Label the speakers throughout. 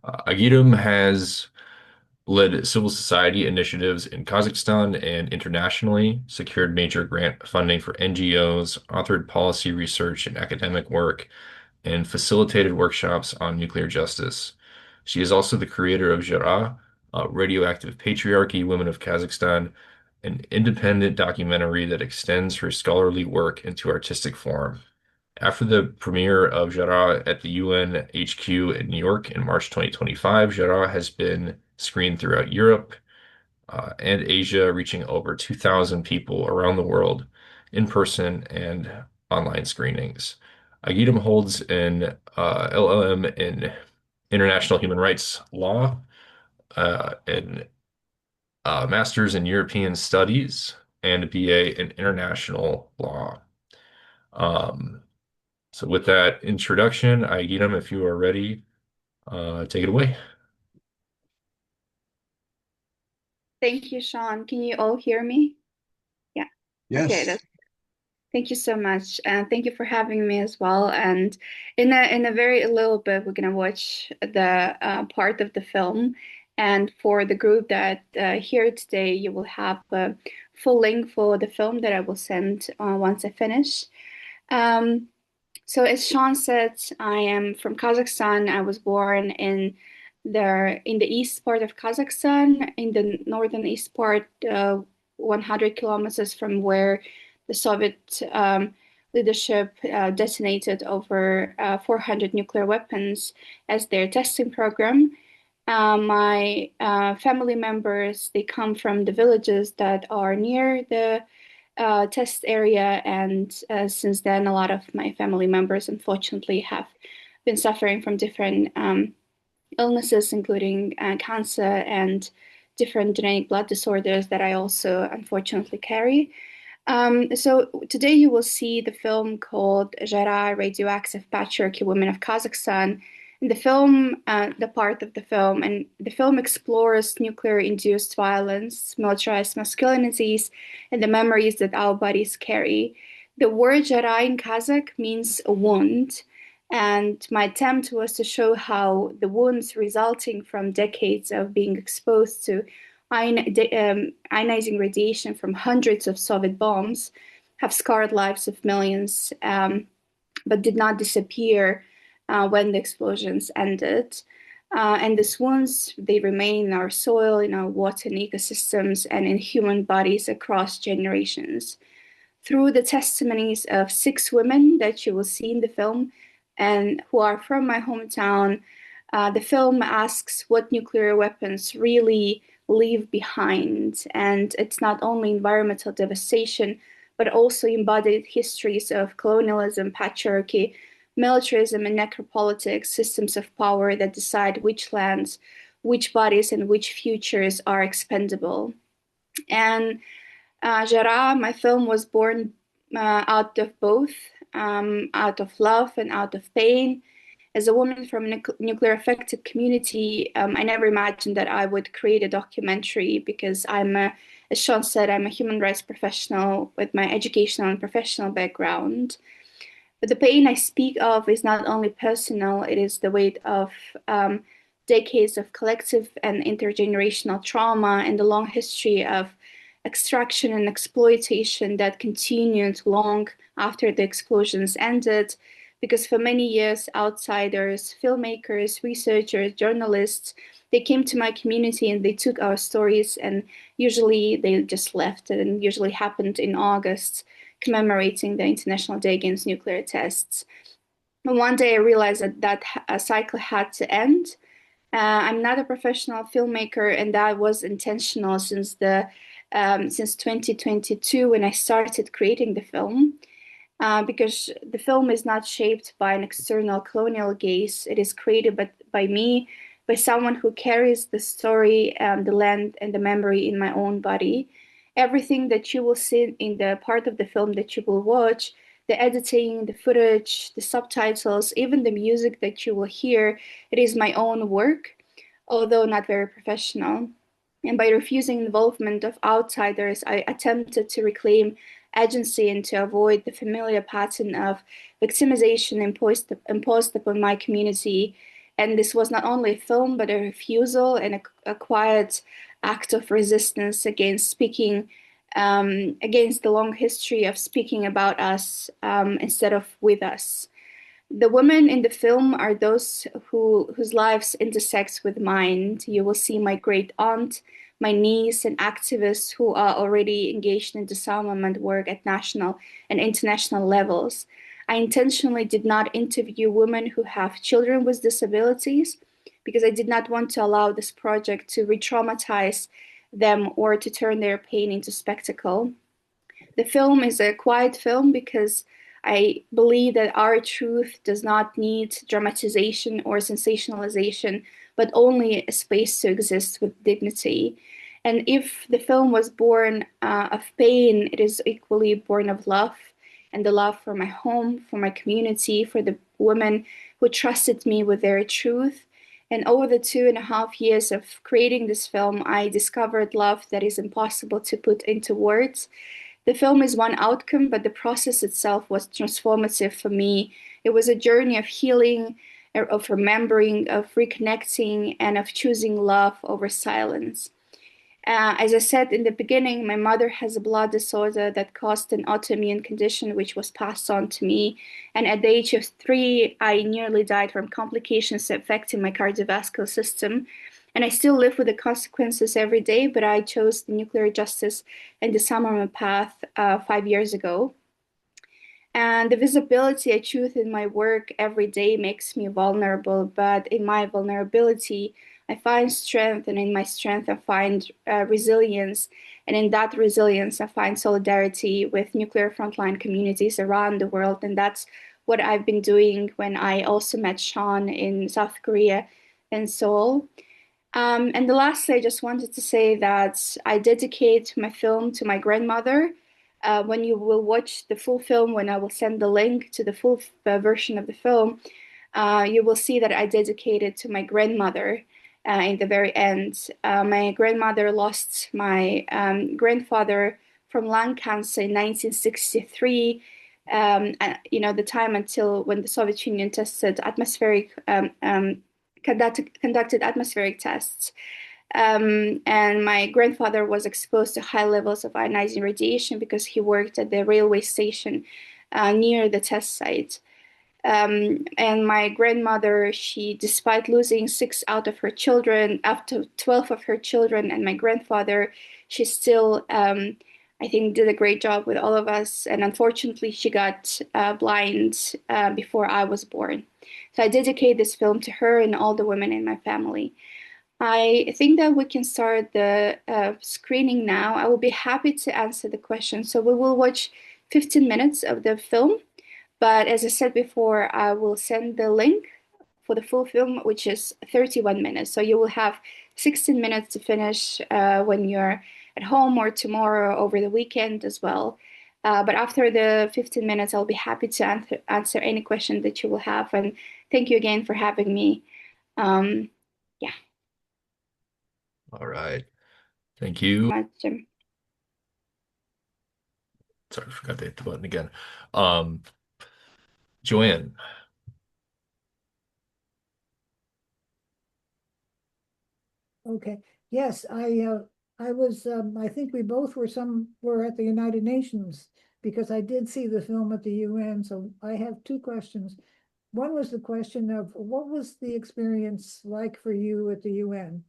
Speaker 1: Aigerim has led civil society initiatives in Kazakhstan and internationally, secured major grant funding for NGOs, authored policy research and academic work, and facilitated workshops on nuclear justice. She is also the creator of Jara, Radioactive Patriarchy, Women of Kazakhstan, an independent documentary that extends her scholarly work into artistic form. After the premiere of Jara at the UN HQ in New York in March 2025, Jara has been screened throughout Europe and Asia, reaching over 2,000 people around the world in person and online screenings. Agidem holds an LLM in International Human Rights Law, and Master's in European Studies, and a BA in International Law. Um, so with that introduction, Agidem, if you are ready, take it away.
Speaker 2: Thank you, Sean. Can you all hear me? Yeah. Okay,
Speaker 3: Yes.
Speaker 2: thank you so much. And thank you for having me as well. And in a very little bit, we're gonna watch the part of the film. And for the group that here today, you will have a full link for the film that I will send once I finish. Um, so as Sean said, I am from Kazakhstan. I was born in the east part of Kazakhstan, in the northern east part, 100 kilometers from where the Soviet leadership detonated over 400 nuclear weapons as their testing program. My family members, they come from the villages that are near the test area, and since then, a lot of my family members, unfortunately, have been suffering from different illnesses, including cancer and different genetic blood disorders that I also unfortunately carry. So today you will see the film called Jara, Radioactive Patriarchy, Women of Kazakhstan. In the film, the part of the film, and the film explores nuclear-induced violence, militarized masculinities, and the memories that our bodies carry. The word Jara in Kazakh means a wound, and my attempt was to show how the wounds resulting from decades of being exposed to ionizing radiation from hundreds of Soviet bombs have scarred lives of millions, but did not disappear when the explosions ended. And these wounds, they remain in our soil, in our water and ecosystems, and in human bodies across generations. Through the testimonies of six women that you will see in the film and who are from my hometown, the film asks what nuclear weapons really leave behind. And it's not only environmental devastation, but also embodied histories of colonialism, patriarchy, militarism, and necropolitics, systems of power that decide which lands, which bodies, and which futures are expendable. And Jara, my film, was born out of both, out of love and out of pain. As a woman from a nuclear affected community, I never imagined that I would create a documentary because as Sean said, I'm a human rights professional with my educational and professional background. But the pain I speak of is not only personal, it is the weight of decades of collective and intergenerational trauma and the long history of extraction and exploitation that continued long after the explosions ended. Because for many years, outsiders, filmmakers, researchers, journalists, they came to my community and they took our stories, and usually they just left. And usually happened in August, commemorating the International Day Against Nuclear Tests. And one day I realized that that cycle had to end. I'm not a professional filmmaker, and that was intentional since 2022 when I started creating the film. Because the film is not shaped by an external colonial gaze. It is created by me, by someone who carries the story, the land, and the memory in my own body. Everything that you will see in the part of the film that you will watch, the editing, the footage, the subtitles, even the music that you will hear, it is my own work, although not very professional. And by refusing involvement of outsiders, I attempted to reclaim agency and to avoid the familiar pattern of victimization imposed upon my community. And this was not only a film, but a refusal and a quiet act of resistance against speaking, against the long history of speaking about us instead of with us. The women in the film are those whose lives intersect with mine. You will see my great aunt, my niece, and activists who are already engaged in disarmament work at national and international levels. I intentionally did not interview women who have children with disabilities because I did not want to allow this project to re-traumatize them or to turn their pain into spectacle. The film is a quiet film because I believe that our truth does not need dramatization or sensationalization, but only a space to exist with dignity. And if the film was born of pain, it is equally born of love, and the love for my home, for my community, for the women who trusted me with their truth. And over the 2.5 years of creating this film, I discovered love that is impossible to put into words. The film is one outcome, but the process itself was transformative for me. It was a journey of healing, of remembering, of reconnecting, and of choosing love over silence. As I said in the beginning, my mother has a blood disorder that caused an autoimmune condition which was passed on to me. And at the age of 3, I nearly died from complications affecting my cardiovascular system. And I still live with the consequences every day, but I chose the nuclear justice and disarmament path 5 years ago. And the visibility I choose in my work every day makes me vulnerable, but in my vulnerability, I find strength, and in my strength, I find resilience. And in that resilience, I find solidarity with nuclear frontline communities around the world. And that's what I've been doing when I also met Sean in South Korea and Seoul. And the lastly, I just wanted to say that I dedicate my film to my grandmother. When you will watch the full film, when I will send the link to the full version of the film, you will see that I dedicate it to my grandmother in the very end. My grandmother lost my grandfather from lung cancer in 1963. The time until when the Soviet Union tested atmospheric conducted atmospheric tests. And my grandfather was exposed to high levels of ionizing radiation because he worked at the railway station near the test site. And my grandmother, she, despite losing 6 out of her children, after 12 of her children, and my grandfather, she still, I think, did a great job with all of us. And unfortunately, she got blind before I was born. So I dedicate this film to her and all the women in my family. I think that we can start the screening now. I will be happy to answer the question. So we will watch 15 minutes of the film. But as I said before, I will send the link for the full film, which is 31 minutes. So you will have 16 minutes to finish when you're at home or tomorrow over the weekend as well. But after the 15 minutes, I'll be happy to answer any question that you will have. And thank you again for having me. Um, yeah,
Speaker 1: All right. Thank you.
Speaker 2: much.
Speaker 1: Sorry, I forgot to hit the button again. Um, Joanne.
Speaker 3: Okay. Yes, I was I think we both were at the United Nations because I did see the film at the UN. So I have two questions. One was the question of what was the experience like for you at the UN?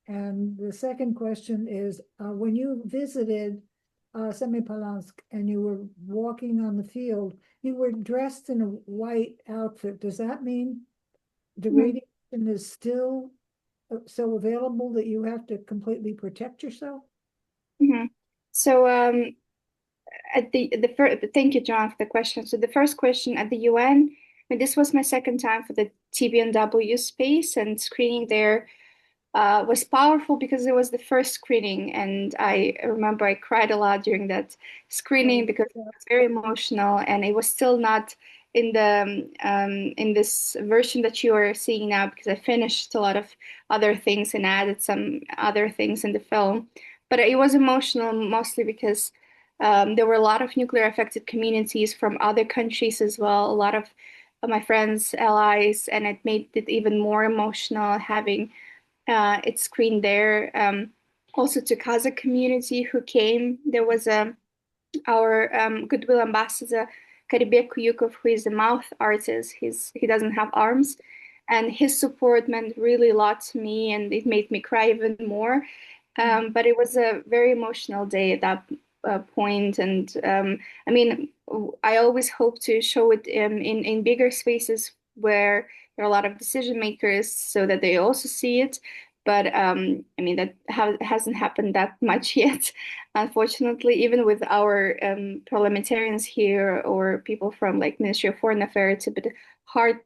Speaker 3: And the second question is when you visited Semipalatinsk and you were walking on the field, you were dressed in a white outfit. Does that mean the
Speaker 2: Mhm,
Speaker 3: radiation is still so available that you have to completely protect yourself?
Speaker 2: mhm. So at the first, thank you, John, for the question. So the first question at the UN, I mean, this was my second time for the TBNW space, and screening there was powerful because it was the first screening, and I remember I cried a lot during that screening
Speaker 3: Oh,
Speaker 2: because it
Speaker 3: yeah.
Speaker 2: was very emotional, and it was still not in the in this version that you are seeing now because I finished a lot of other things and added some other things in the film. But it was emotional mostly because there were a lot of nuclear affected communities from other countries as well, a lot of my friends, allies, and it made it even more emotional having it screened there. Also to Kazakh community who came. There was our goodwill ambassador, Karibek Kuyukov, who is a mouth artist. He doesn't have arms, and his support meant really a lot to me, and it made me cry even more. But it was a very emotional day at that point, and I mean, I always hope to show it in bigger spaces where there are a lot of decision makers, so that they also see it. But I mean, that hasn't happened that much yet, unfortunately. Even with our parliamentarians here or people from like Ministry of Foreign Affairs, it's a bit hard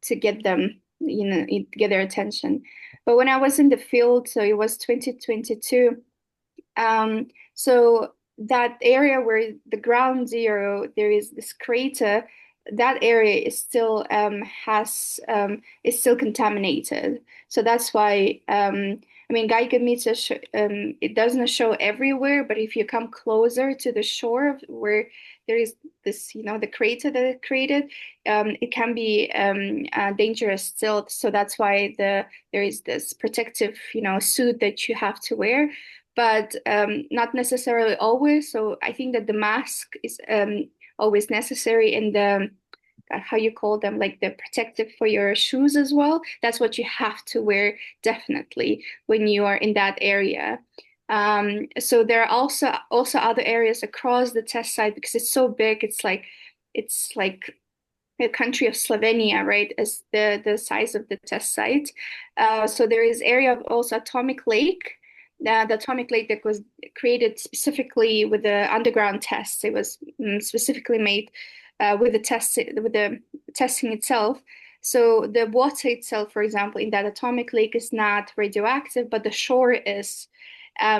Speaker 2: to get them, get their attention. But when I was in the field, so it was 2022, so that area where the ground zero, there is this crater, that area is still has is still contaminated. So that's why I mean Geiger meter it doesn't show everywhere, but if you come closer to the shore of where there is this, the crater that it created, it can be dangerous still. So that's why there is this protective, suit that you have to wear, but not necessarily always. So I think that the mask is always necessary in the how you call them, like the protective for your shoes as well. That's what you have to wear definitely when you are in that area. So there are also other areas across the test site because it's so big. It's like a country of Slovenia, right, as the size of the test site. So there is area of also atomic lake. The atomic lake that was created specifically with the underground tests. It was specifically made with the testing itself. So the water itself, for example, in that atomic lake is not radioactive, but the shore is.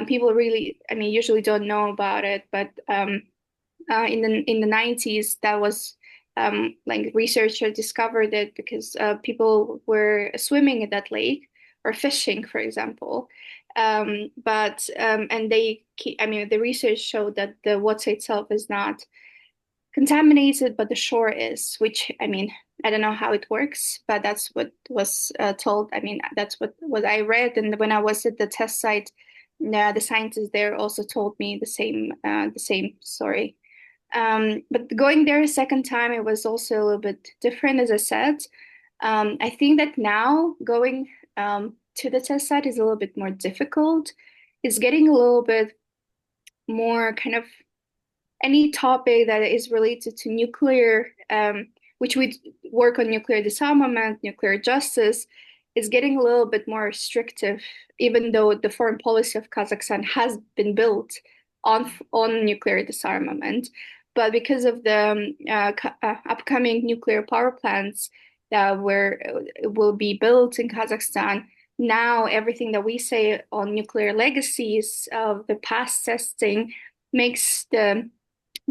Speaker 2: People really, I mean, usually don't know about it, but in the 90s, that was like researchers discovered it because people were swimming at that lake or fishing, for example. But and I mean, the research showed that the water itself is not contaminated, but the shore is, which I mean, I don't know how it works, but that's what was told. I mean, that's what I read, and when I was at the test site, the scientists there also told me the same story. But going there a second time, it was also a little bit different, as I said. I think that now going to the test site is a little bit more difficult. It's getting a little bit more kind of any topic that is related to nuclear, which we work on nuclear disarmament, nuclear justice, is getting a little bit more restrictive, even though the foreign policy of Kazakhstan has been built on nuclear disarmament. But because of the upcoming nuclear power plants that will be built in Kazakhstan, now everything that we say on nuclear legacies of the past testing makes the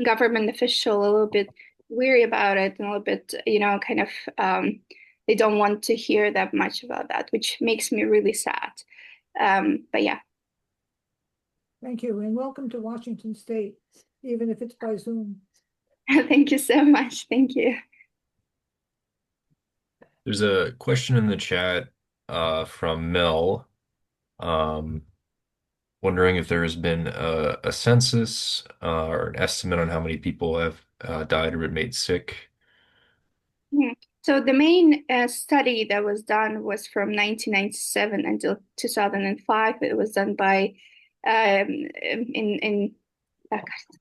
Speaker 2: government official a little bit weary about it and a little bit, kind of they don't want to hear that much about that, which makes me really sad. But yeah.
Speaker 3: Thank you, and welcome to Washington State, even if it's by Zoom.
Speaker 2: Thank you so much. Thank you.
Speaker 1: There's a question in the chat from Mel, wondering if there has been a census or an estimate on how many people have died or been made sick.
Speaker 2: So the main study that was done was from 1997 until 2005. It was done by in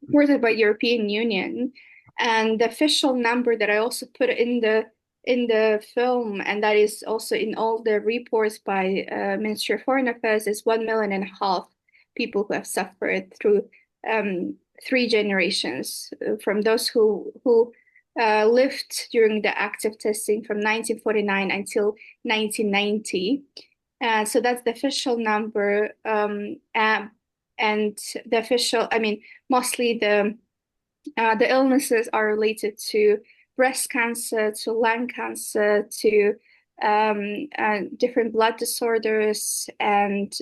Speaker 2: supported by European Union, and the official number that I also put in the film, and that is also in all the reports by Ministry of Foreign Affairs, is 1.5 million people who have suffered through 3 generations from those who lived during the active testing from 1949 until 1990. So that's the official number. And the official, I mean, mostly the illnesses are related to breast cancer, to lung cancer, to different blood disorders, and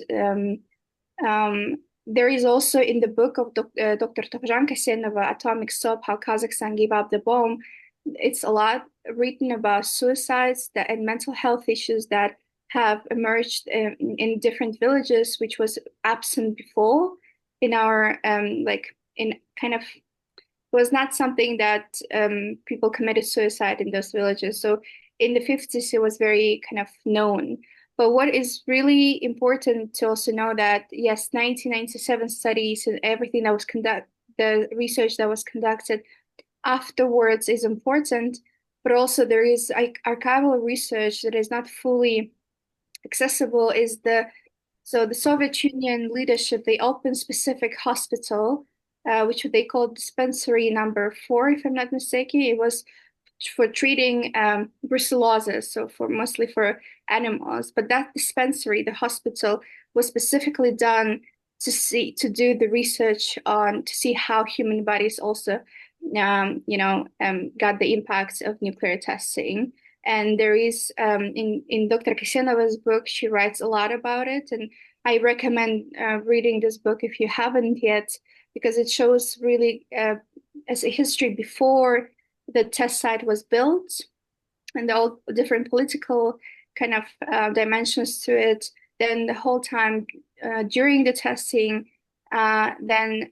Speaker 2: there is also in the book of Dr. Seitenova, Atomic Stop, How Kazakhstan Gave Up the Bomb. It's a lot written about suicides and mental health issues that have emerged in different villages, which was absent before in our like in kind of was not something that people committed suicide in those villages. So in the 50s, it was very kind of known. But what is really important to also know that, yes, 1997 studies and everything that was the research that was conducted afterwards is important, but also there is archival research that is not fully accessible. So the Soviet Union leadership, they opened specific hospital, which they called dispensary number 4, if I'm not mistaken. It was for treating brucellosis, so for mostly for animals. But that dispensary, the hospital, was specifically done to do the research on to see how human bodies also, got the impact of nuclear testing. And there is in Dr. Kisenova's book, she writes a lot about it, and I recommend reading this book if you haven't yet, because it shows really as a history before the test site was built and all different political kind of dimensions to it. Then the whole time during the testing, then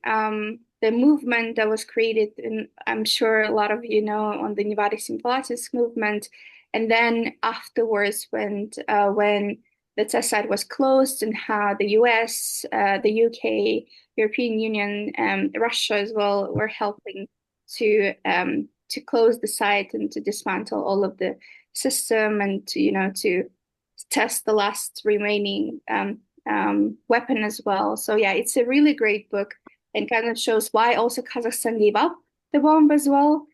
Speaker 2: the movement that was created, and I'm sure a lot of you know on the Novartis in Pilates movement, and then afterwards when the test site was closed, and how the US, the UK, European Union, Russia as well were helping to close the site and to dismantle all of the system and to test the last remaining weapon as well. So yeah, it's a really great book and kind of shows why also Kazakhstan gave up the bomb as well,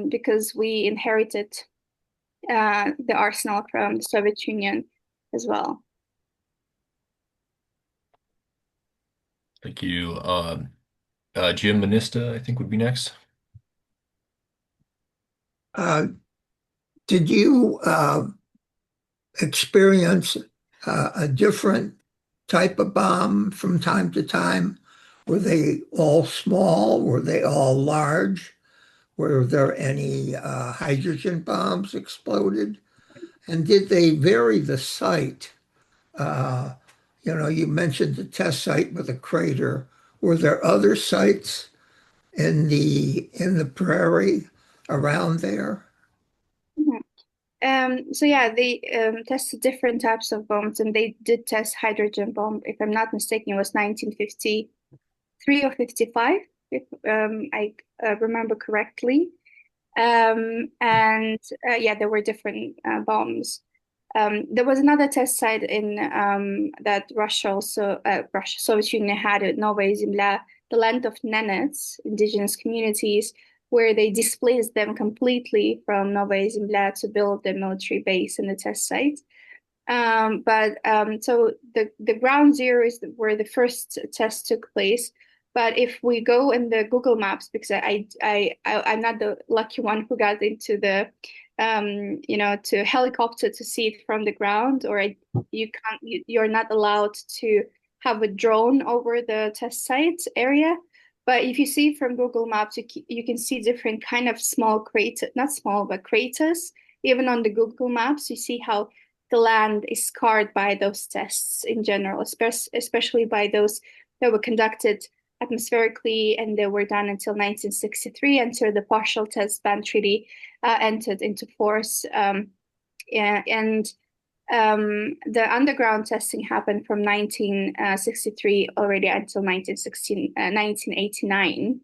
Speaker 2: because we inherited the arsenal from the Soviet Union as well.
Speaker 1: Thank you. Jim Minista, I think, would be next.
Speaker 4: Uh, did you experience a different type of bomb from time to time? Were they all small? Were they all large? Were there any hydrogen bombs exploded? And did they vary the site? Uh, you mentioned the test site with a crater. Were there other sites in the prairie around there?
Speaker 2: Mhm. So yeah, they tested different types of bombs, and they did test hydrogen bomb. If I'm not mistaken, it was 1953 or 55, if I remember correctly. And yeah, there were different bombs. There was another test site in that Russia, Soviet Union had at Novaya Zemlya, the land of Nenets, indigenous communities, where they displaced them completely from Novaya Zemlya to build their military base in the test site. So the ground zero is where the first test took place. But if we go in the Google Maps, because I'm not the lucky one who got into the to helicopter to see it from the ground, or you're not allowed to have a drone over the test site area. But if you see from Google Maps, you can see different kind of small craters, not small, but craters. Even on the Google Maps, you see how the land is scarred by those tests in general, especially by those that were conducted atmospherically, and they were done until 1963, until the partial test ban treaty entered into force. And the underground testing happened from 1963 already until 1989.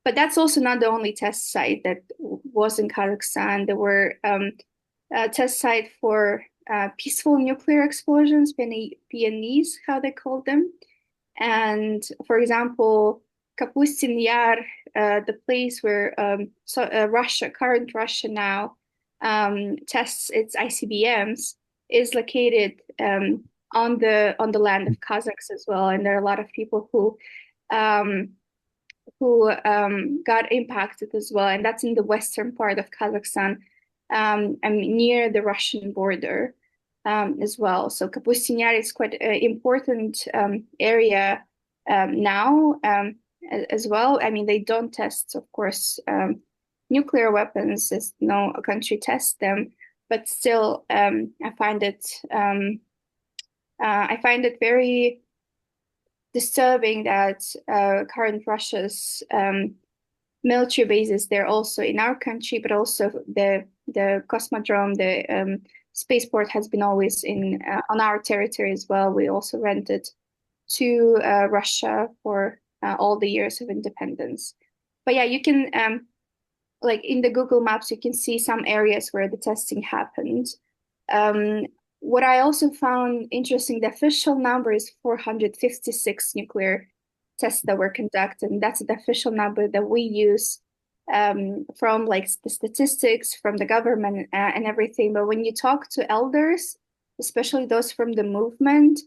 Speaker 2: But that's also not the only test site that was in Kazakhstan. There were test site for peaceful nuclear explosions, PNEs, how they called them. And for example, Kapustin Yar, the place where current Russia now tests its ICBMs, is located on the land of Kazakhs as well. And there are a lot of people um, who got impacted as well, and that's in the western part of Kazakhstan, and near the Russian border as well. So Kapustin Yar is quite an important area now as well. I mean, they don't test, of course, nuclear weapons, as no country tests them. But still, I find it very disturbing that current Russia's military bases, they're also in our country, but also the cosmodrome, the spaceport has been always on our territory as well. We also rented to Russia for all the years of independence. But yeah, you can like in the Google Maps, you can see some areas where the testing happened. What I also found interesting, the official number is 456 nuclear tests that were conducted, and that's the official number that we use from like the statistics from the government and everything. But when you talk to elders, especially those from the movement,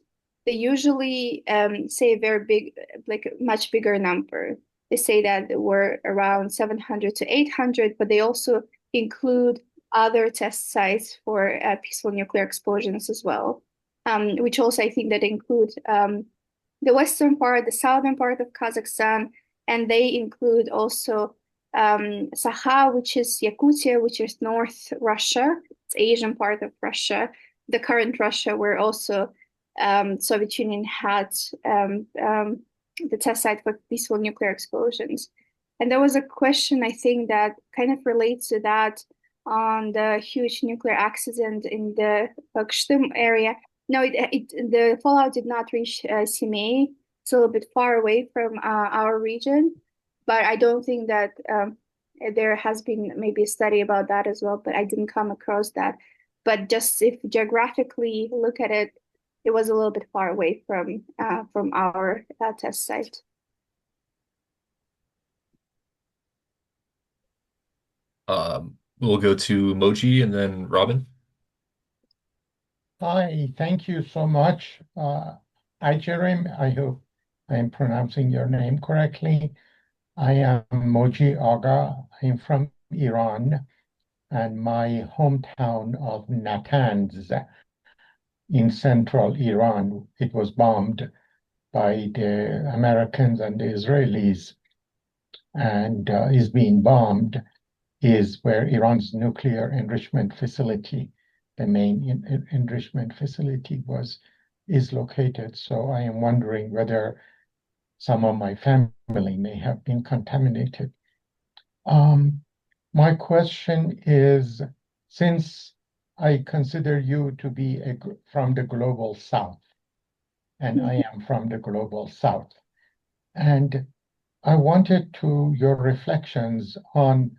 Speaker 2: they usually say a very big, like much bigger number. They say that there were around 700 to 800, but they also include other test sites for peaceful nuclear explosions as well, which also I think that include the western part, the southern part of Kazakhstan, and they include also Sakha, which is Yakutia, which is North Russia. It's Asian part of Russia, the current Russia, where also Soviet Union had the test site for peaceful nuclear explosions. And there was a question, I think, that kind of relates to that on the huge nuclear accident in the Kshtim area. No, the fallout did not reach Semey. It's a little bit far away from our region, but I don't think that there has been maybe a study about that as well, but I didn't come across that. But just if geographically look at it, it was a little bit far away from our test site.
Speaker 1: We'll go to Moji and then Robin.
Speaker 5: Hi, thank you so much. Aigerim, I hope I am pronouncing your name correctly. I am Moji Aga. I'm from Iran, and my hometown of Natanz in central Iran, it was bombed by the Americans and the Israelis, and is being bombed, is where Iran's nuclear enrichment facility, the main enrichment facility is located. So I am wondering whether some of my family may have been contaminated. My question is, since I consider you to be from the global south, and I am from the global south, and I wanted your reflections on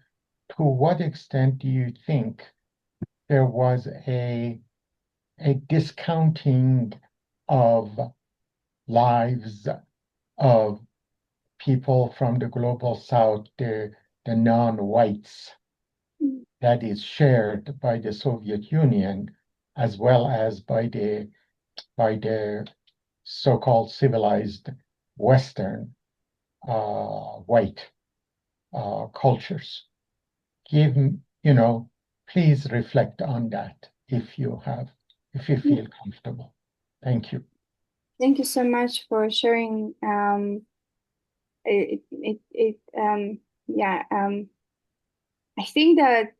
Speaker 5: to what extent do you think there was a discounting of lives of people from the global south, the non-whites, that is shared by the Soviet Union as well as by the so-called civilized Western white cultures. Please reflect on that if you feel comfortable. Thank you.
Speaker 2: Thank you so much for sharing. I think that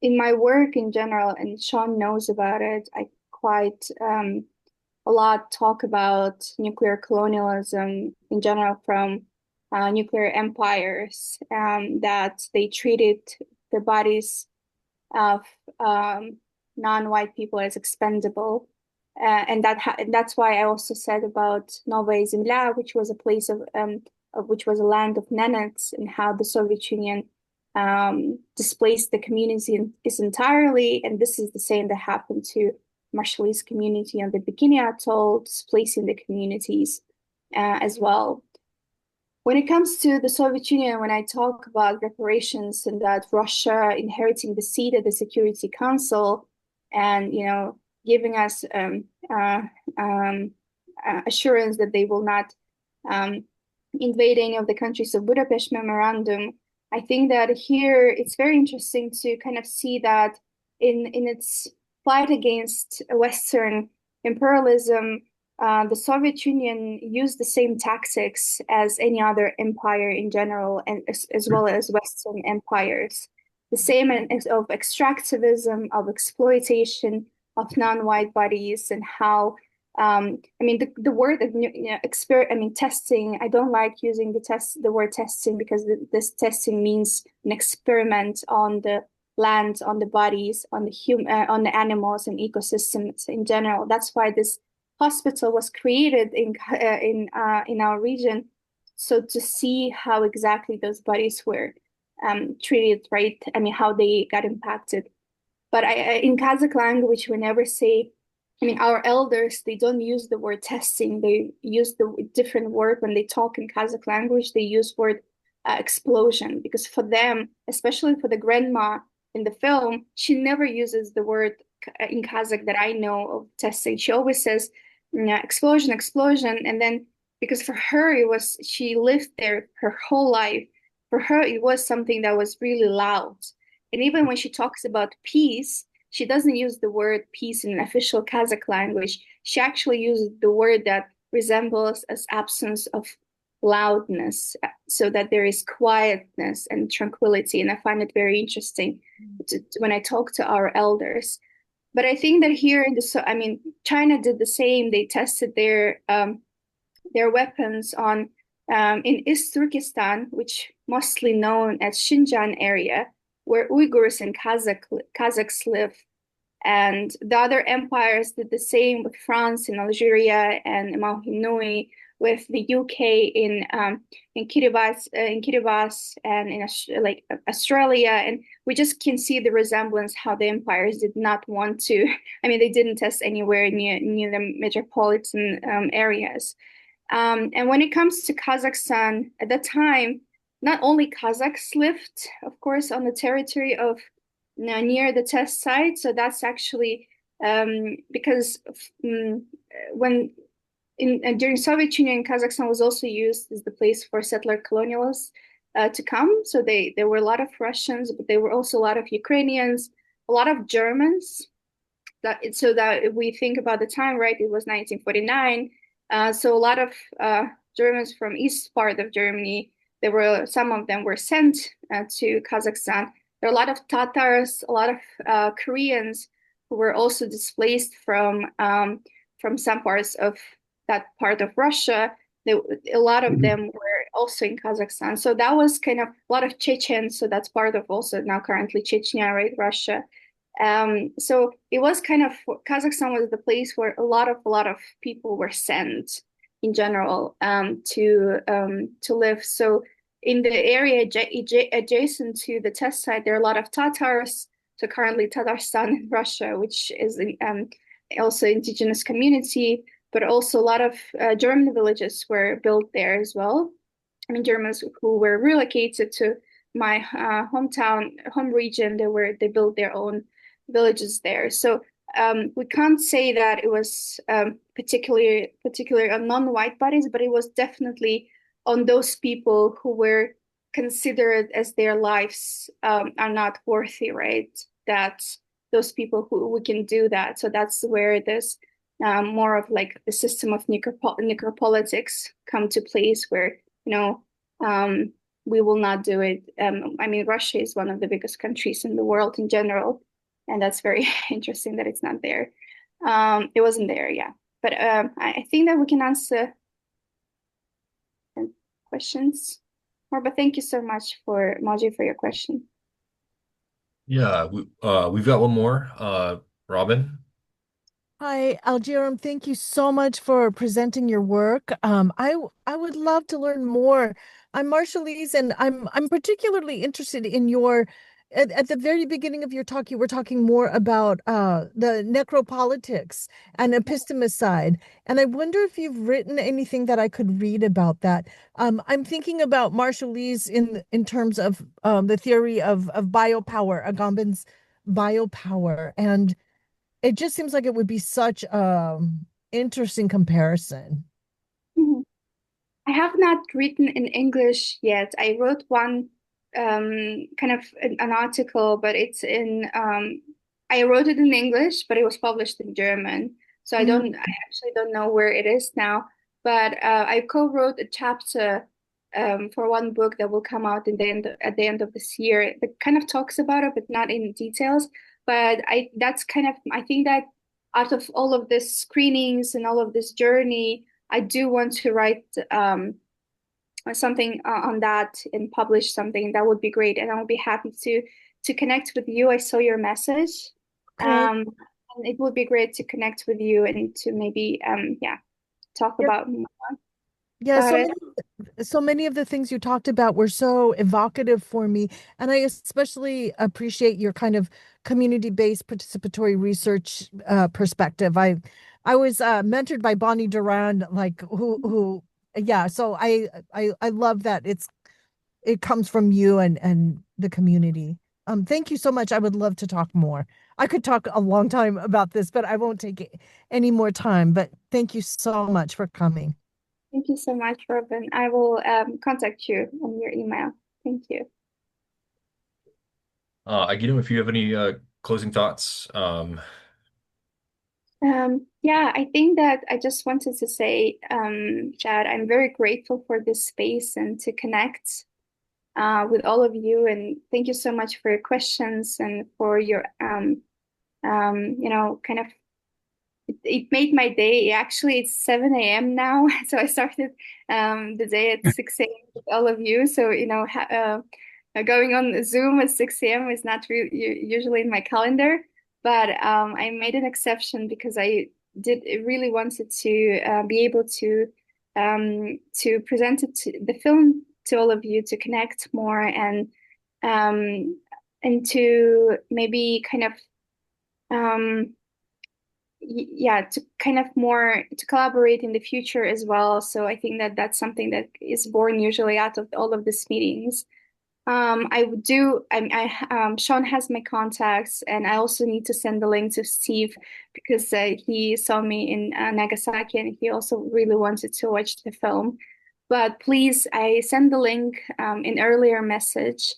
Speaker 2: in my work in general, and Sean knows about it, I quite a lot talk about nuclear colonialism in general from nuclear empires, that they treated the bodies of non-white people as expendable. And that's why I also said about Novaya Zemlya, which was a place which was a land of Nenets, and how the Soviet Union displaced the community entirely. And this is the same that happened to Marshallese community on the Bikini Atoll, displacing the communities as well. When it comes to the Soviet Union, when I talk about reparations and that Russia inheriting the seat at the Security Council and, giving us assurance that they will not invade any of the countries of Budapest Memorandum, I think that here it's very interesting to kind of see that in its fight against Western imperialism, the Soviet Union used the same tactics as any other empire in general, and as well as Western empires. The same of extractivism, of exploitation of non-white bodies, and how I mean the word testing. I don't like using the word testing because this testing means an experiment on the land, on the bodies, on on the animals and ecosystems in general. That's why this hospital was created in our region, so to see how exactly those bodies were treated, right? I mean, how they got impacted. But in Kazakh language, we never say. I mean, our elders, they don't use the word testing. They use the different word when they talk in Kazakh language. They use word explosion because for them, especially for the grandma in the film, she never uses the word in Kazakh that I know of testing. She always says explosion, explosion. And then because for her, she lived there her whole life. For her, it was something that was really loud. And even when she talks about peace, she doesn't use the word peace in an official Kazakh language. She actually uses the word that resembles as absence of loudness, so that there is quietness and tranquility. And I find it very interesting when I talk to our elders. But I think that here I mean, China did the same. They tested their weapons on in East Turkestan, which mostly known as Xinjiang area, where Uyghurs and Kazakhs live. And the other empires did the same with France in Algeria and Mahinoy, with the UK in Kiribati and in like Australia, and we just can see the resemblance how the empires did not want to. I mean, they didn't test anywhere near the metropolitan areas. And when it comes to Kazakhstan, at that time, not only Kazakhs lived, of course, on the territory of near the test site. So that's actually because when during Soviet Union, Kazakhstan was also used as the place for settler colonialists to come. So there were a lot of Russians, but there were also a lot of Ukrainians, a lot of Germans. So that if we think about the time, right, it was 1949. So a lot of Germans from east part of Germany, some of them were sent to Kazakhstan. There are a lot of Tatars, a lot of Koreans who were also displaced from some parts of that part of Russia. A lot of them were also in Kazakhstan. So that was kind of a lot of Chechens. So that's part of also now currently Chechnya, right, Russia. So it was kind of Kazakhstan was the place where a lot of people were sent in general to live. So in the area adjacent to the test site, there are a lot of Tatars. So currently Tatarstan in Russia, which is also indigenous community, but also a lot of German villages were built there as well. I mean, Germans who were relocated to my home region, they built their own villages there. So we can't say that it was particularly on non-white bodies, but it was definitely on those people who were considered as their lives are not worthy, right? That those people who can do that. So that's where this more of like the system of necropolitics come to place, where we will not do it. I mean, Russia is one of the biggest countries in the world in general, and that's very interesting that it's not there. It wasn't there, yeah. But I think that we can answer questions more. But thank you so much for Maji for your question.
Speaker 1: Yeah, we've got one more. Robin.
Speaker 6: Hi, Aigerim. Thank you so much for presenting your work. I would love to learn more. I'm Marshallese, and I'm particularly interested in your. At the very beginning of your talk, you were talking more about the necropolitics and epistemicide, and I wonder if you've written anything that I could read about that. I'm thinking about Marshallese in terms of the theory of biopower, Agamben's biopower, and it just seems like it would be such interesting comparison.
Speaker 2: Mhm. I have not written in English yet. I wrote one kind of an article, but it's in I wrote it in English, but it was published in German. So
Speaker 3: Mm.
Speaker 2: I actually don't know where it is now. But I co-wrote a chapter for one book that will come out at the end of this year that kind of talks about it, but not in details. But that's kind of, I think that out of all of this screenings and all of this journey, I do want to write something on that and publish something. That would be great, and I would be happy to connect with you. I saw your message,
Speaker 6: Okay.
Speaker 2: and it would be great to connect with you and to maybe yeah, talk
Speaker 6: Yeah,
Speaker 2: about more
Speaker 6: yeah,
Speaker 2: about it.
Speaker 6: so many of the things you talked about were so evocative for me. And I especially appreciate your kind of community-based participatory research perspective. I was mentored by Bonnie Duran, like yeah, so I love that it comes from you and the community. Thank you so much. I would love to talk more. I could talk a long time about this, but I won't take any more time. But thank you so much for coming.
Speaker 2: Thank you so much, Robin. I will contact you on your email. Thank you.
Speaker 1: Aigerim, if you have any closing thoughts,
Speaker 2: Yeah, I think that I just wanted to say that I'm very grateful for this space and to connect with all of you. And thank you so much for your questions and for your, kind of it made my day. Actually, it's 7 a.m. now. So I started the day at 6 a.m. with all of you. So, going on Zoom at 6 a.m. is not usually in my calendar, but I made an exception because I did really wanted to be able to present the film to all of you to connect more um, and to maybe kind of um, yeah, to kind of more to collaborate in the future as well. So I think that that's something that is born usually out of all of these meetings. I would do. Sean has my contacts, and I also need to send the link to Steve because he saw me in Nagasaki, and he also really wanted to watch the film. But please, I send the link in earlier message,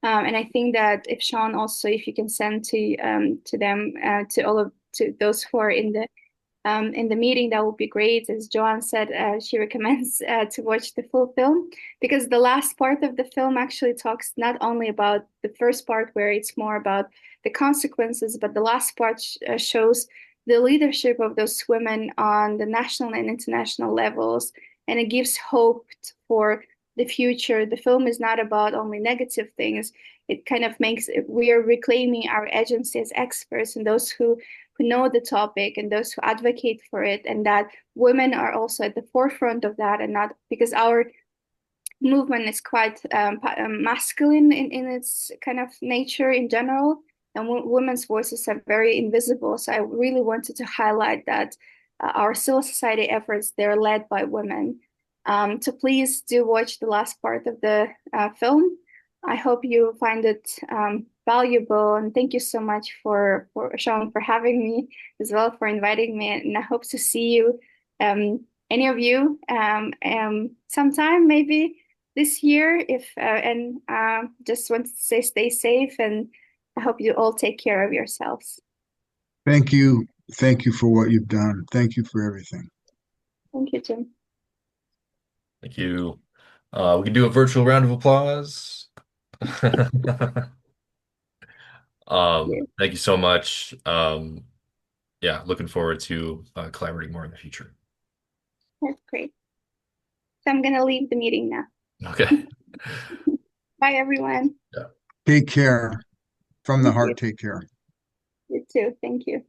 Speaker 2: and I think that if Sean also, if you can send to them to all of to those who are in the meeting, that would be great. As Joanne said, she recommends to watch the full film because the last part of the film actually talks not only about the first part where it's more about the consequences, but the last part shows the leadership of those women on the national and international levels, and it gives hope for the future. The film is not about only negative things. It kind of makes we are reclaiming our agency as experts and those who know the topic and those who advocate for it, and that women are also at the forefront of that, and not because our movement is quite masculine in its kind of nature in general, and women's voices are very invisible. So I really wanted to highlight that our civil society efforts, they're led by women. So please do watch the last part of the film. I hope you find it valuable, and thank you so much for Sean for having me as well, for inviting me, and I hope to see you, any of you, sometime maybe this year. If and just want to say stay safe, and I hope you all take care of yourselves.
Speaker 7: Thank you. Thank you for what you've done. Thank you for everything.
Speaker 2: Thank you, Jim.
Speaker 1: thank you. We can do a virtual round of applause.
Speaker 2: Yeah,
Speaker 1: Thank you so much. Yeah, looking forward to collaborating more in the future.
Speaker 2: that's great. So I'm gonna leave the meeting now.
Speaker 1: Okay.
Speaker 2: Bye, everyone.
Speaker 1: Yeah.
Speaker 7: Take care. From the
Speaker 2: Thank you.
Speaker 7: heart, take care.
Speaker 2: You too. Thank you.